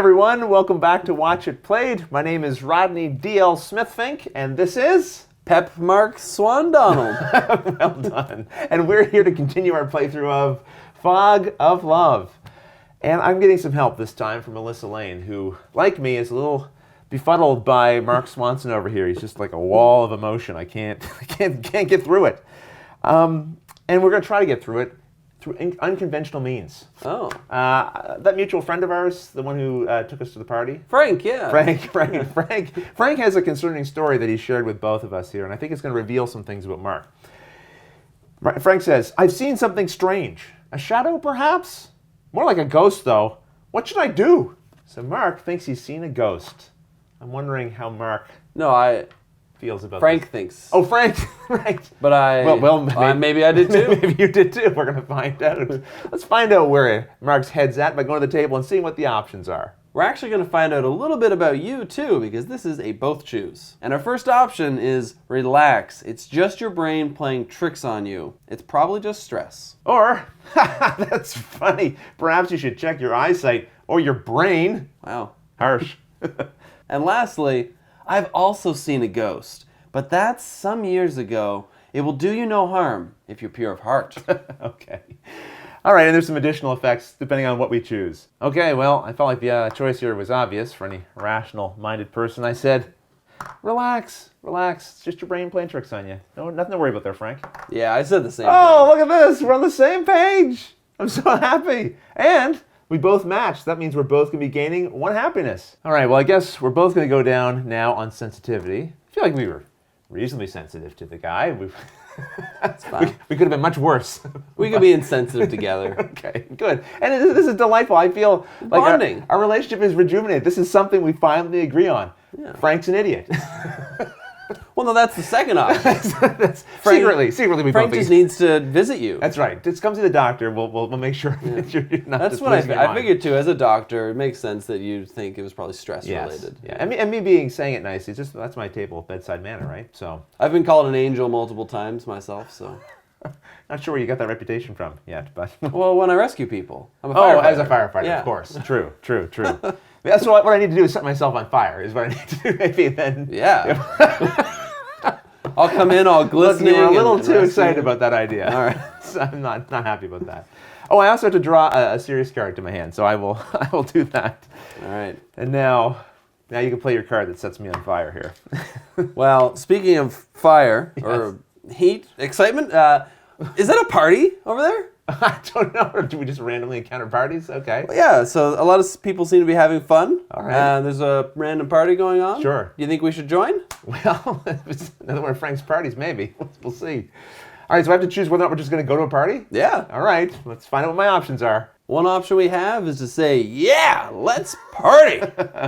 everyone, welcome back to Watch It Played. My name is Rodney D.L. Smithfink, and this is... Pep Mark Swan Donald. Well done. And we're here to continue our playthrough of Fog of Love. And I'm getting some help this time from Melissa Lane, who, like me, is a little befuddled by Mark Swanson over here. He's just like a wall of emotion. I can't get through it. And we're going to try to get through it through unconventional means. Oh. That mutual friend of ours, the one who took us to the party. Frank, yeah. Frank has a concerning story that he shared with both of us here, and I think it's going to reveal some things about Mark. Frank says, I've seen something strange. A shadow, perhaps? More like a ghost, though. What should I do? So Mark thinks he's seen a ghost. I'm wondering how Mark feels about Frank this. thinks. Oh, Frank, right. But maybe I did too. Maybe you did too. We're going to find out. Let's find out where Mark's head's at by going to the table and seeing what the options are. We're actually going to find out a little bit about you too, because this is a both choose. And our first option is relax. It's just your brain playing tricks on you. It's probably just stress. Or, that's funny, perhaps you should check your eyesight or your brain. Wow. Harsh. And lastly, I've also seen a ghost, but that's some years ago. It will do you no harm if you're pure of heart. Okay. All right, and there's some additional effects depending on what we choose. Okay, well, I felt like the choice here was obvious for any rational-minded person. I said, relax. It's just your brain playing tricks on you. No, nothing to worry about there, Frank. Yeah, I said the same thing. Oh, look at this. We're on the same page. I'm so happy. And we both matched. That means we're both going to be gaining one happiness. All right, well, I guess we're both going to go down now on sensitivity. I feel like we were reasonably sensitive to the guy. That's fine. We could have been much worse. We could be insensitive together. Okay, good. And this is delightful. I feel like bonding. Our relationship is rejuvenated. This is something we finally agree on. Yeah. Frank's an idiot. Well, no, that's the second option. That's Frank, secretly we Frank both just needs to visit you. That's right. Just come to the doctor. We'll make sure that you're not. That's just what losing your I mind. figured too. As a doctor, it makes sense that you think it was probably stress related. Yeah. And me saying it nicely, that's my table bedside manner, right? So I've been called an angel multiple times myself, so. Not sure where you got that reputation from yet, but. Well, when I rescue people, I'm a firefighter. Oh, as a firefighter, yeah. Of course. True. That's what I need to do is set myself on fire. Is what I need to do. Maybe then. Yeah. I'll come in all glistening. Look, you were a little too excited about that idea. All right. So I'm not happy about that. Oh, I also have to draw a serious card to my hand, so I will do that. All right. And now you can play your card that sets me on fire here. Well, speaking of fire or heat, excitement, is that a party over there? I don't know. Do we just randomly encounter parties? Okay. Well, yeah, so a lot of people seem to be having fun. All right. There's a random party going on. Sure. Do you think we should join? Well, if it's another one of Frank's parties, maybe. We'll see. All right, so I have to choose whether or not we're just going to go to a party? Yeah. All right, let's find out what my options are. One option we have is to say, yeah, let's party.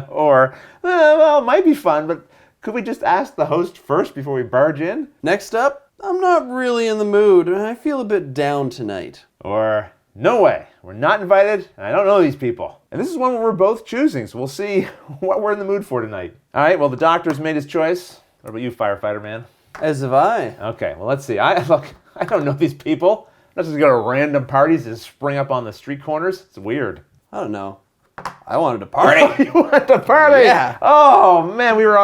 Or, well, it might be fun, but could we just ask the host first before we barge in? Next up, I'm not really in the mood, and I feel a bit down tonight. Or, no way, we're not invited, and I don't know these people. And this is one where we're both choosing, so we'll see what we're in the mood for tonight. All right, well, the doctor's made his choice. What about you, firefighter man? As have I. Okay, well, let's see. I don't know these people. I'm not just going to random parties that spring up on the street corners. It's weird. I don't know. I wanted to party. Oh, you wanted to party? Yeah. Oh, man, we were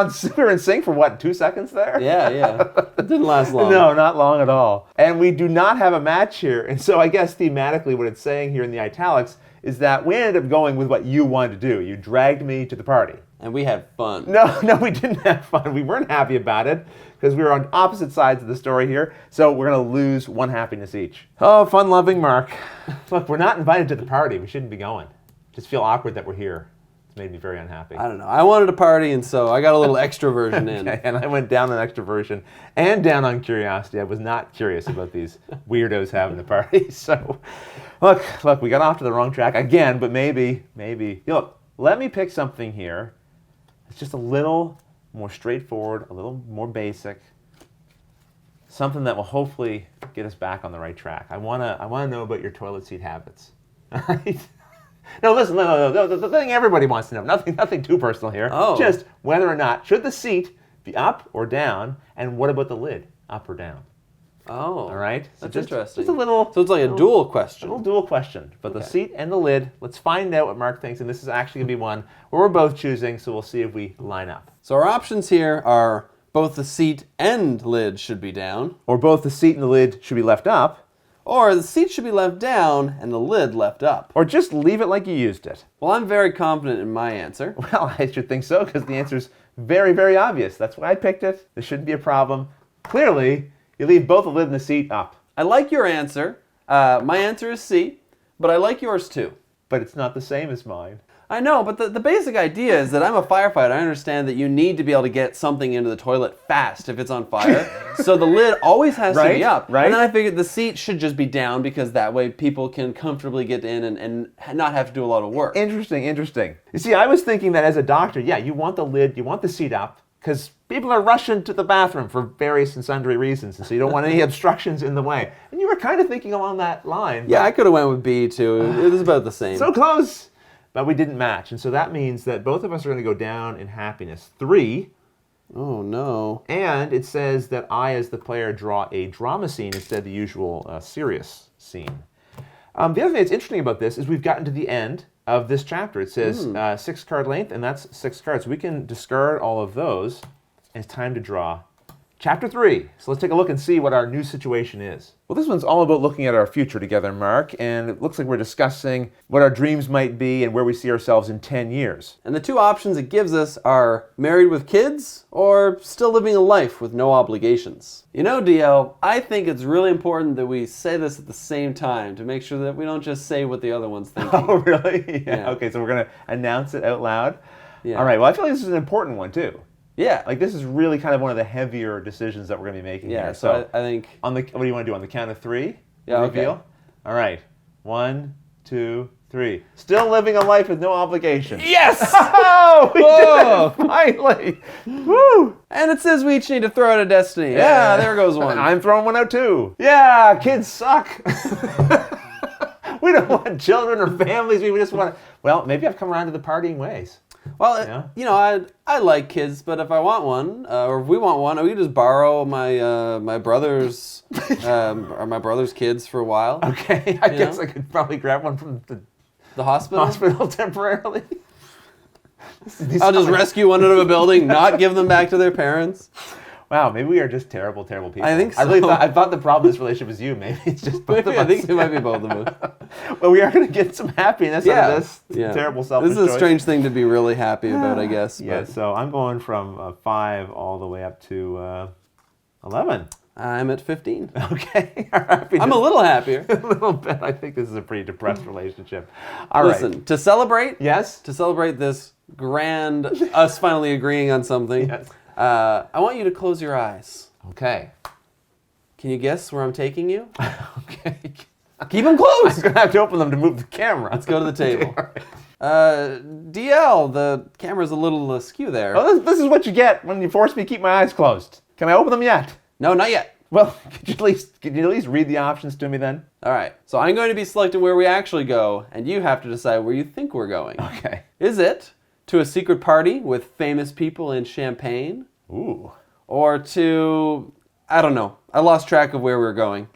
in sync for what, 2 seconds there? Yeah. It didn't last long. No, not long at all. And we do not have a match here. And so I guess thematically what it's saying here in the italics is that we ended up going with what you wanted to do. You dragged me to the party. And we had fun. No, we didn't have fun. We weren't happy about it because we were on opposite sides of the story here. So we're going to lose one happiness each. Oh, fun-loving Mark. Look, we're not invited to the party. We shouldn't be going. Just feel awkward that we're here. It's made me very unhappy. I don't know. I wanted to party, and so I got a little extroversion in. Okay, and I went down on extroversion and down on curiosity. I was not curious about these weirdos having the party. So, look, we got off to the wrong track again, but maybe. Look, let me pick something here. It's just a little more straightforward, a little more basic. Something that will hopefully get us back on the right track. I wanna know about your toilet seat habits. All right? No, listen, no. The thing everybody wants to know. Nothing too personal here. Oh. Just whether or not should the seat be up or down, and what about the lid, up or down? Oh. All right? So That's just, interesting. Just a little... So it's like a dual question. A little dual question. But the Okay. seat and the lid, let's find out what Mark thinks. And this is actually going to be one where we're both choosing, so we'll see if we line up. So our options here are both the seat and lid should be down, Or both the seat and the lid should be left up, or the seat should be left down and the lid left up. or just leave it like you used it. Well, I'm very confident in my answer. Well, I should think so, because the answer's very, very obvious. That's why I picked it. This shouldn't be a problem. Clearly, you leave both the lid and the seat up. I like your answer. My answer is C, but I like yours too. But it's not the same as mine. I know, but the basic idea is that I'm a firefighter. I understand that you need to be able to get something into the toilet fast if it's on fire. So the lid always has to be up. Right. And then I figured the seat should just be down because that way people can comfortably get in and not have to do a lot of work. Interesting, interesting. You see, I was thinking that as a doctor, yeah, you want the lid, you want the seat up, because people are rushing to the bathroom for various and sundry reasons, and so you don't want any obstructions in the way. And you were kind of thinking along that line. Yeah, I could have went with B too. It was about the same. So close! But we didn't match, and so that means that both of us are going to go down in happiness. 3, Oh no. and it says that I, as the player, draw a drama scene instead of the usual serious scene. The other thing that's interesting about this is we've gotten to the end of this chapter. It says 6 card length, and that's 6 cards. We can discard all of those, and it's time to draw Chapter 3. So let's take a look and see what our new situation is. Well, this one's all about looking at our future together, Mark, and it looks like we're discussing what our dreams might be and where we see ourselves in 10 years. And the two options it gives us are married with kids or still living a life with no obligations. You know, DL, I think it's really important that we say this at the same time to make sure that we don't just say what the other one's thinking. Oh, really? Yeah. Okay, so we're going to announce it out loud? Yeah. All right, well, I feel like this is an important one, too. Yeah. Like, this is really kind of one of the heavier decisions that we're going to be making Yeah, here. so I think... What do you want to do, on the count of 3? Yeah, reveal? okay. All right. 1, 2, 3. Still living a life with no obligations. Yes! Oh, we Whoa! did it, finally! Woo! And it says we each need to throw out a destiny. Yeah, there goes one. I'm throwing one out, too. Yeah, kids suck. We don't want children or families. We just want to... Well, maybe I've come around to the partying ways. Well, Yeah. you know, I like kids, but if I want one, or if we want one, we just borrow my brother's or my brother's kids for a while. Okay, I guess know? I could probably grab one from the Hospital. hospital temporarily. I'll just rescue one out of a building, not give them back to their parents. Wow, maybe we are just terrible, terrible people. I think I really so. thought the problem in this relationship was you. Maybe it's just both Maybe, of I us. think it might be both of us. Well, we are going to get some happiness out of this Yeah. terrible selfish This is a choice. strange thing to be really happy about, I guess. Yeah, But so I'm going from 5 all the way up to 11. I'm at 15. Okay, our happiness- I'm a little happier. a little bit. I think this is a pretty depressed relationship. All right. Listen, to celebrate Yes? to celebrate this grand us finally agreeing on something, Yes. I want you to close your eyes. Okay. Can you guess where I'm taking you? Okay. Keep them I'm closed. going to have to open them to move the camera. Let's go to the table. All right. DL, the camera's a little askew there. Oh, this is what you get when you force me to keep my eyes closed. Can I open them yet? No, not yet. Well, could you at least read the options to me then? All right. So I'm going to be selecting where we actually go, and you have to decide where you think we're going. Okay. Is it to a secret party with famous people and champagne? Ooh. Or to, I don't know, I lost track of where we were going.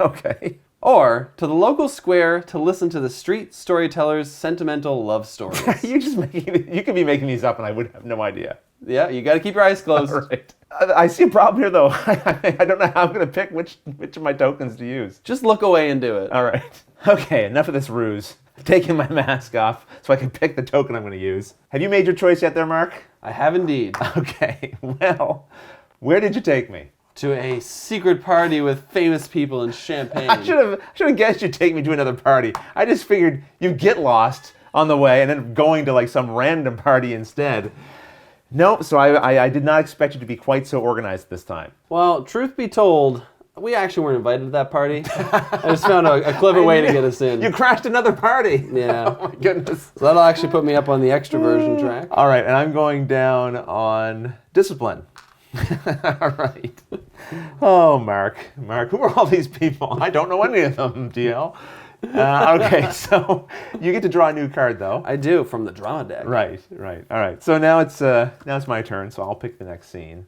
Okay. Or to the local square to listen to the street storytellers' sentimental love stories. You could be making these up and I would have no idea. Yeah, you got to keep your eyes closed. All right. I see a problem here though. I don't know how I'm going to pick which of my tokens to use. Just look away and do it. All right. Okay, enough of this ruse. Taking my mask off so I can pick the token I'm going to use. Have you made your choice yet there, Mark? I have indeed. Okay, well, where did you take me? To a secret party with famous people and champagne. I should have guessed you'd take me to another party. I just figured you'd get lost on the way and end up going to like some random party instead. Nope, so I did not expect you to be quite so organized this time. Well, truth be told, we actually weren't invited to that party. I just found a clever way to get us in. You crashed another party. Yeah. Oh my goodness. So that'll actually put me up on the extroversion track. All right, and I'm going down on discipline. All right. Oh, Mark, who are all these people? I don't know any of them, DL. Okay, so you get to draw a new card, though. I do, from the drama deck. Right. All right. So now it's my turn, so I'll pick the next scene.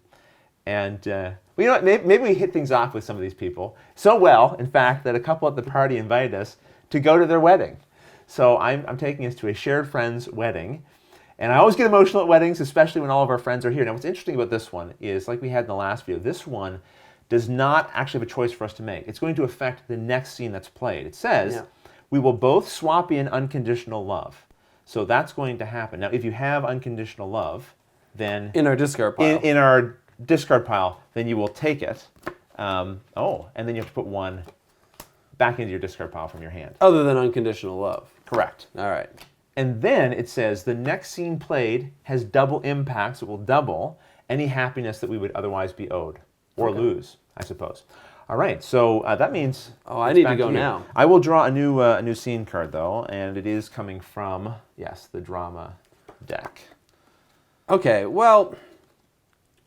And well, you know what? Maybe we hit things off with some of these people so well, in fact, that a couple at the party invited us to go to their wedding. So I'm taking us to a shared friend's wedding. And I always get emotional at weddings, especially when all of our friends are here. Now, what's interesting about this one is, like we had in the last video, this one does not actually have a choice for us to make. It's going to affect the next scene that's played. It says, we will both swap in unconditional love. So that's going to happen. Now, if you have unconditional love, then... In our discard pile. In our discard pile, then you will take it. And then you have to put one back into your discard pile from your hand. Other than unconditional love. Correct. All right. And then it says the next scene played has double impacts. It will double any happiness that we would otherwise be owed or lose, I suppose. All right, so that means... Oh, I need to go now. I will draw a new scene card, though, and it is coming from, yes, the drama deck. Okay, well,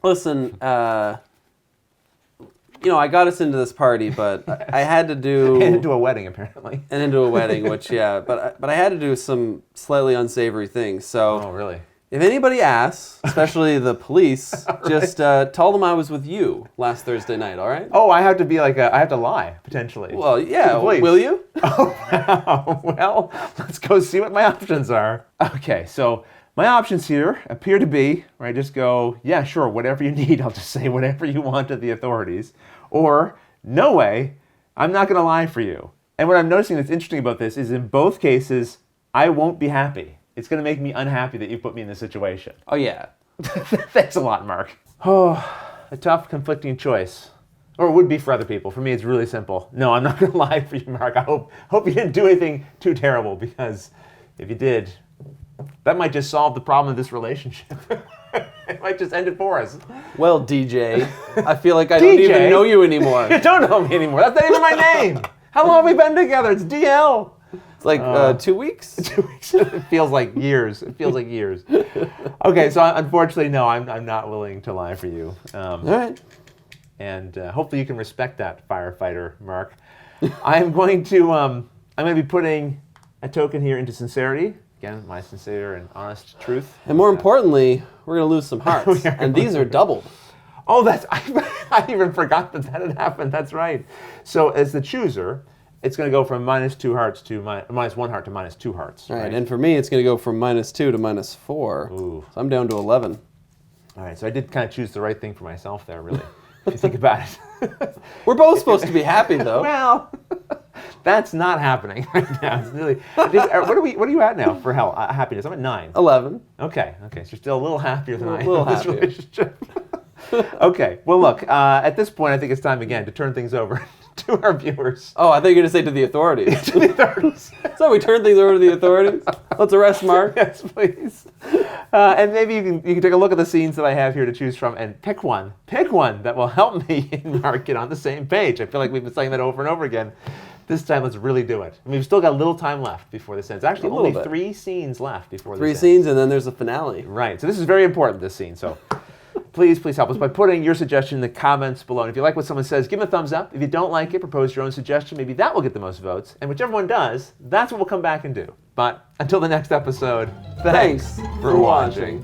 listen, I got us into this party, but I had to do... And into a wedding, apparently. And into a wedding, which, but I had to do some slightly unsavory things, so... Oh, really? If anybody asks, especially the police, just tell them I was with you last Thursday night, all right? Oh, I have to be like, I have to lie, potentially. Well, yeah, will you? Oh, wow. Well, let's go see what my options are. Okay, so... My options here appear to be, where I just go, yeah, sure, whatever you need, I'll just say whatever you want to the authorities. Or, no way, I'm not going to lie for you. And what I'm noticing that's interesting about this is in both cases, I won't be happy. It's going to make me unhappy that you put me in this situation. Oh, yeah. Thanks a lot, Mark. Oh, a tough, conflicting choice. Or it would be for other people. For me, it's really simple. No, I'm not going to lie for you, Mark. I hope you didn't do anything too terrible, because if you did... that might just solve the problem of this relationship. It might just end it for us. Well, DJ, I feel like I don't even know you anymore. You don't know me anymore. That's not even my name. How long have we been together? It's DL. It's like 2 weeks? 2 weeks. It feels like years. It feels like years. Okay, so unfortunately, no, I'm not willing to lie for you. All right. And hopefully you can respect that, firefighter Mark. I'm going to be putting a token here into sincerity. Again, my sincere and honest truth. And more importantly, we're going to lose some hearts. And these are doubled. Oh, I even forgot that had happened. That's right. So as the chooser, it's going to go from -2 hearts to -1 heart to -2 hearts. All right, and for me, it's going to go from -2 to -4. Ooh. So I'm down to 11. All right, so I did kind of choose the right thing for myself there, really, if you think about it. We're both supposed to be happy, though. Well, that's not happening right now. It's really, what are you at now for happiness? I'm at 9. 11. Okay, so you're still a little happier than I am A little in this happier. relationship. Okay, well, look, at this point, I think it's time again to turn things over to our viewers. Oh, I thought you were going to say to the authorities. To the authorities. So we turn things over to the authorities. Let's arrest Mark. Yes, please. And maybe you can take a look at the scenes that I have here to choose from and pick one that will help me and Mark get on the same page. I feel like we've been saying that over and over again. This time, let's really do it. I mean, we've still got a little time left before this ends. Actually, only 3 scenes left before this ends. 3 scenes, and then there's a finale. Right. So this is very important, this scene. So please help us by putting your suggestion in the comments below. And if you like what someone says, give them a thumbs up. If you don't like it, propose your own suggestion. Maybe that will get the most votes. And whichever one does, that's what we'll come back and do. But until the next episode, thanks for watching.